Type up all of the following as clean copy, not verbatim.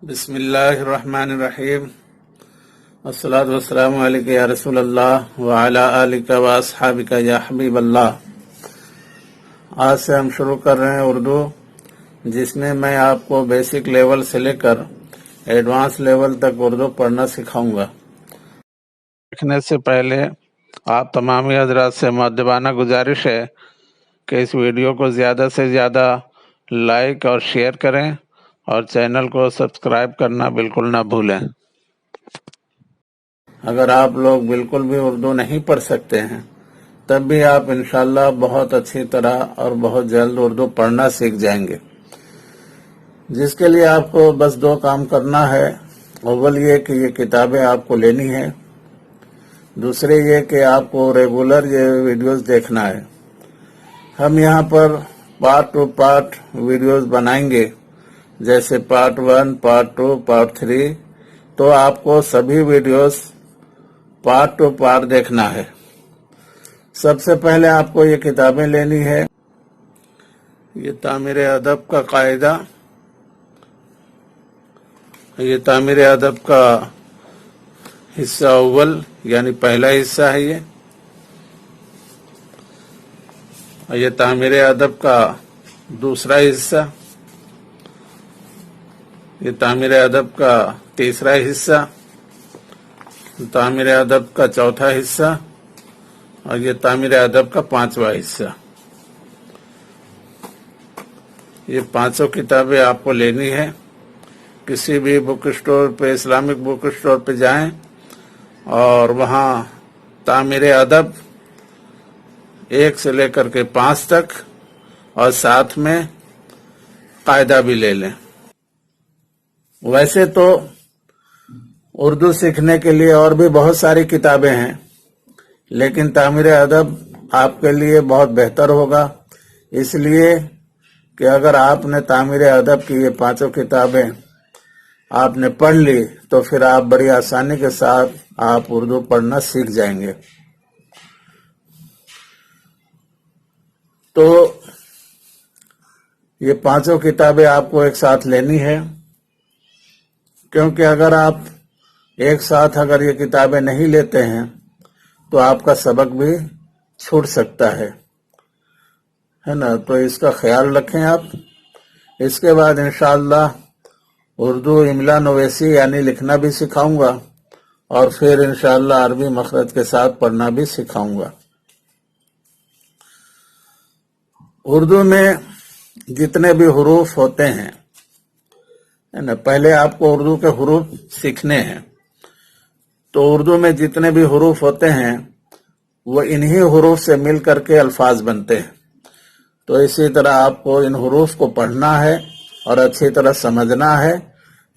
بسم اللہ الرحمن الرحیم والصلاة والسلام علیکہ یا رسول اللہ وعلی آلکہ واصحابکہ یا حبیب اللہ۔ آج سے ہم شروع کر رہے ہیں اردو، جس میں میں آپ کو بیسک لیول سے لے کر ایڈوانس لیول تک اردو پڑھنا سکھاؤں گا۔ دیکھنے سے پہلے آپ تمامی حضرات سے مؤدبانہ گزارش ہے کہ اس ویڈیو کو زیادہ سے زیادہ لائک اور شیئر کریں اور چینل کو سبسکرائب کرنا بالکل نہ بھولیں۔ اگر آپ لوگ بالکل بھی اردو نہیں پڑھ سکتے ہیں تب بھی آپ انشاءاللہ بہت اچھی طرح اور بہت جلد اردو پڑھنا سیکھ جائیں گے، جس کے لیے آپ کو بس دو کام کرنا ہے۔ اول یہ کہ یہ کتابیں آپ کو لینی ہے، دوسرے یہ کہ آپ کو ریگولر یہ ویڈیوز دیکھنا ہے۔ ہم یہاں پر پارٹ ٹو پارٹ ویڈیوز بنائیں گے، جیسے پارٹ 1، پارٹ 2، پارٹ 3، تو آپ کو سبھی ویڈیوز پارٹ ٹو پارٹ دیکھنا ہے۔ سب سے پہلے آپ کو یہ کتابیں لینی ہے۔ یہ تعمیر ادب کا قاعدہ، یہ تعمیر ادب کا حصہ اول یعنی پہلا حصہ ہے یہ تعمیر ادب کا دوسرا حصہ، یہ تعمیر ادب کا تیسرا حصہ، تعمیر ادب کا چوتھا حصہ اور یہ تعمیر ادب کا پانچواں حصہ۔ یہ پانچوں کتابیں آپ کو لینی ہے۔ کسی بھی بک اسٹور پہ، اسلامک بک اسٹور پہ جائیں اور وہاں تعمیر ادب 1 سے لے کر کے 5 تک اور ساتھ میں قاعدہ بھی لے لیں۔ ویسے تو اردو سیکھنے کے لیے اور بھی بہت ساری کتابیں ہیں، لیکن تعمیر ادب آپ کے لیے بہت بہتر ہوگا، اس لیے کہ اگر آپ نے تعمیر ادب کی یہ پانچوں کتابیں آپ نے پڑھ لی تو پھر آپ بڑی آسانی کے ساتھ آپ اردو پڑھنا سیکھ جائیں گے۔ تو یہ پانچوں کتابیں آپ کو ایک ساتھ لینی ہے، کیونکہ اگر آپ ایک ساتھ اگر یہ کتابیں نہیں لیتے ہیں تو آپ کا سبق بھی چھوٹ سکتا ہے نا، تو اس کا خیال رکھیں آپ۔ اس کے بعد انشاءاللہ اردو املا نویسی یعنی لکھنا بھی سکھاؤں گا، اور پھر انشاءاللہ عربی مخرج کے ساتھ پڑھنا بھی سکھاؤں گا۔ اردو میں جتنے بھی حروف ہوتے ہیں پہلے آپ کو اردو کے حروف سیکھنے ہیں، تو اردو میں جتنے بھی حروف ہوتے ہیں وہ انہی حروف سے مل کر کے الفاظ بنتے ہیں۔ تو اسی طرح آپ کو ان حروف کو پڑھنا ہے اور اچھی طرح سمجھنا ہے،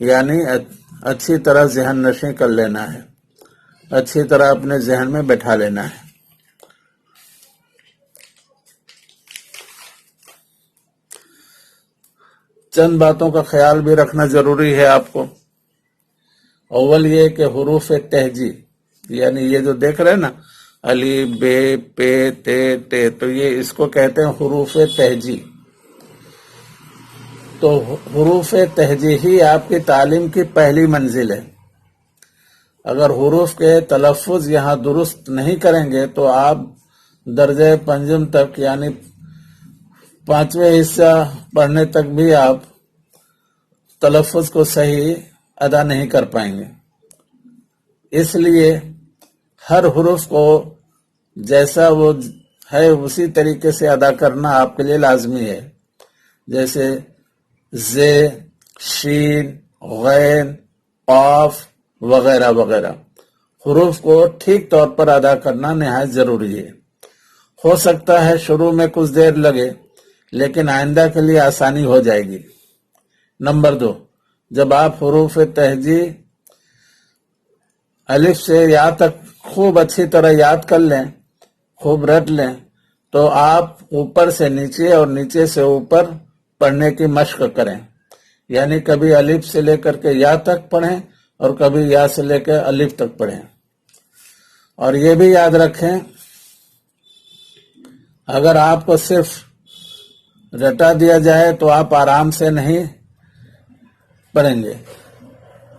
یعنی اچھی طرح ذہن نشیں کر لینا ہے، اچھی طرح اپنے ذہن میں بٹھا لینا ہے۔ چند باتوں کا خیال بھی رکھنا ضروری ہے آپ کو۔ اول یہ کہ حروف تہجی یعنی یہ جو دیکھ رہے ہیں نا، الف، ب، پ، ت، تو یہ اس کو کہتے ہیں حروف تہجی۔ تو حروف تہجی ہی آپ کی تعلیم کی پہلی منزل ہے۔ اگر حروف کے تلفظ یہاں درست نہیں کریں گے تو آپ درجہ پنجم تک یعنی 5ویں حصہ پڑھنے تک بھی آپ تلفظ کو صحیح ادا نہیں کر پائیں گے۔ اس لیے ہر حرف کو جیسا وہ ہے اسی طریقے سے ادا کرنا آپ کے لیے لازمی ہے، جیسے ز، شین، غین، قاف وغیرہ وغیرہ۔ حروف کو ٹھیک طور پر ادا کرنا نہایت ضروری ہے۔ ہو سکتا ہے شروع میں کچھ دیر لگے، لیکن آئندہ کے لیے آسانی ہو جائے گی۔ نمبر 2، جب آپ حروف تہجی الف سے یا تک خوب اچھی طرح یاد کر لیں، خوب رٹ لیں، تو آپ اوپر سے نیچے اور نیچے سے اوپر پڑھنے کی مشق کریں، یعنی کبھی الف سے لے کر کے یا تک پڑھیں اور کبھی یا سے لے کر الف تک پڑھیں۔ اور یہ بھی یاد رکھیں، اگر آپ کو صرف رٹا دیا جائے تو آپ آرام سے نہیں پڑھیں گے،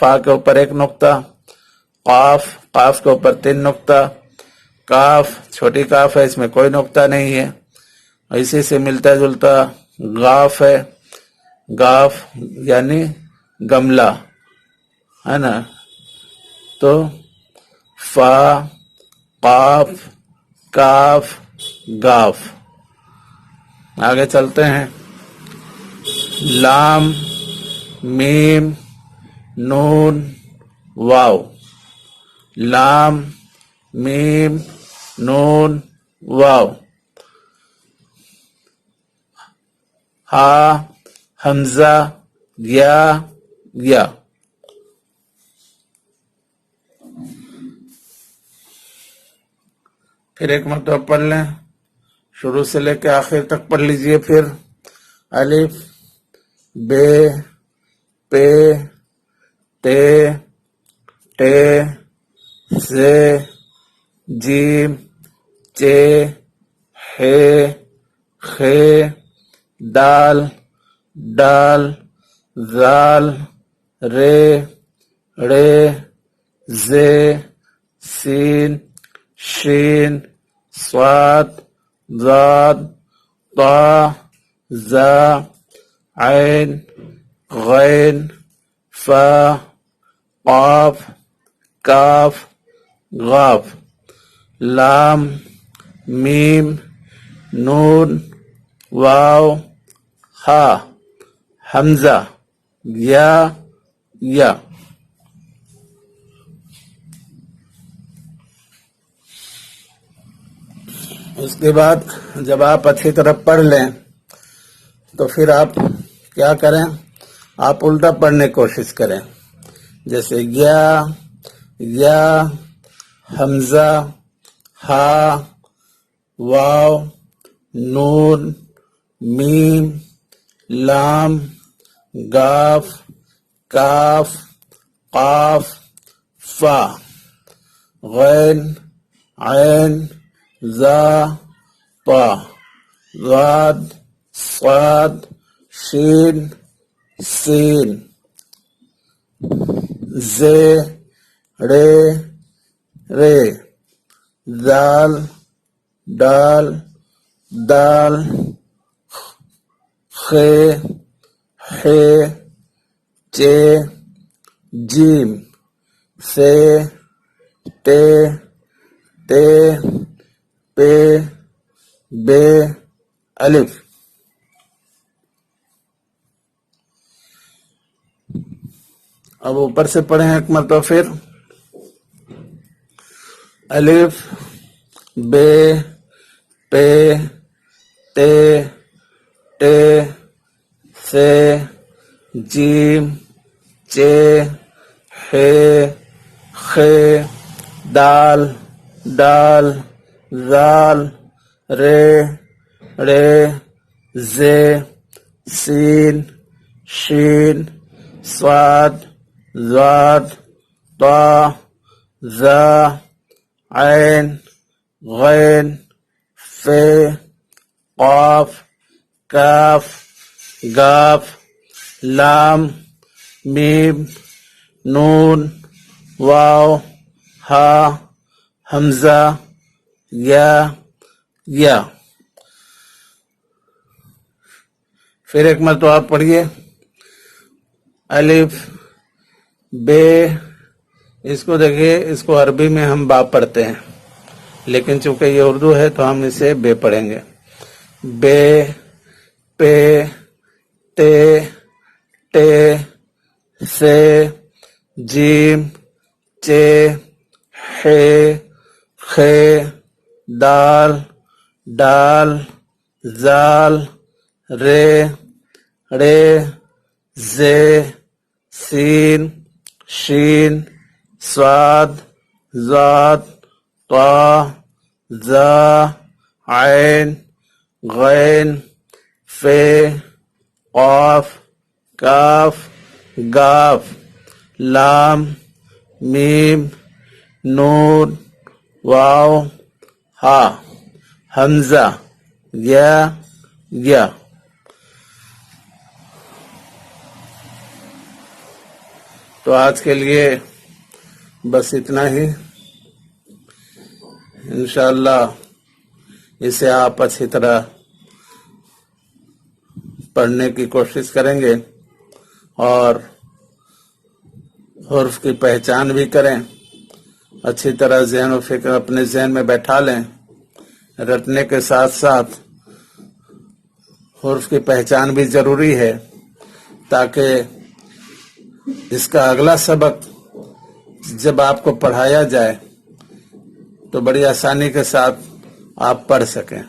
فا کے اوپر 1 نقطہ، قاف، قاف کے اوپر 3 نقطہ، کاف چھوٹی کاف ہے، اس میں کوئی نقطہ نہیں ہے. اسی سے ملتا جلتا غاف ہے، غاف یعنی گملہ ہے نا. تو فا، قاف، کاف، گاف. آگے چلتے ہیں. لام، میم، نون، واو. لام، میم، نون، واو. ہا، حمزہ، یا، یا. پھر ایک مرتبہ پڑھ لیں، شروع سے لے کے آخر تک پڑھ لیجئے. پھر الف، بے، پے، تے، ٹے، سے، جیم، چے، ہے، خے، دال، ڈال، زال، رے، ڑے، زے، سین، شین، صاد، ضاد، طا، زا، عین، غین، فا، قاف، کاف، غاف. لام، میم، نون، واو، ہا، حمزہ، یا، یا. اس کے بعد جب آپ اچھی طرح پڑھ لیں تو پھر آپ کیا کریں، آپ الٹا پڑھنے کی کوشش کریں. جیسے یا، یا، حمزہ، ہا، واو، نون، میم، لام، گاف، کاف، قاف، فا، غین، عین، زا، طا، ضاد، صاد، شین، سین، زے، رے، رے، زال، ڈال، دال، خے، ہے، چے، جیم، سے، ٹے، تے، پے، بے، الف. اب اوپر سے پڑھیں ایک مرتبہ پھر. الف، بے، پے، تے، ٹے، سے، جیم، چے، ہے، خے، دال، ڈال، زال، رے، ڑے، زے، سین، شین، صاد، ضاد، طا، زا، عین، غین، فے، قاف، کاف، گاف. لام، میم، نون، واو، ہا، حمزہ، یا، یا. پھر ایک مرتبہ آپ پڑھیے. الف، بے، اس کو دیکھیے، اس کو عربی میں ہم با پڑھتے ہیں، لیکن چونکہ یہ اردو ہے تو ہم اسے بے پڑھیں گے. بے، پے، تے، ٹے، سے، جیم، چے، ہے، خے، دال، ڈال، زال، رے، ڑے، زے، سین، شین، صاد، ضاد، طا، زا، عین، غین، فے، قاف، کاف، گاف. لام، میم، نون، واو، ہا، حمزہ، یا، یا. تو آج کے لیے بس اتنا ہی. انشاءاللہ اسے آپ اچھی طرح پڑھنے کی کوشش کریں گے اور حرف کی پہچان بھی کریں. اچھی طرح ذہن و فکر اپنے ذہن میں بیٹھا لیں. رٹنے کے ساتھ ساتھ حرف کی پہچان بھی ضروری ہے تاکہ اس کا اگلا سبق جب آپ کو پڑھایا جائے تو بڑی آسانی کے ساتھ آپ پڑھ سکیں.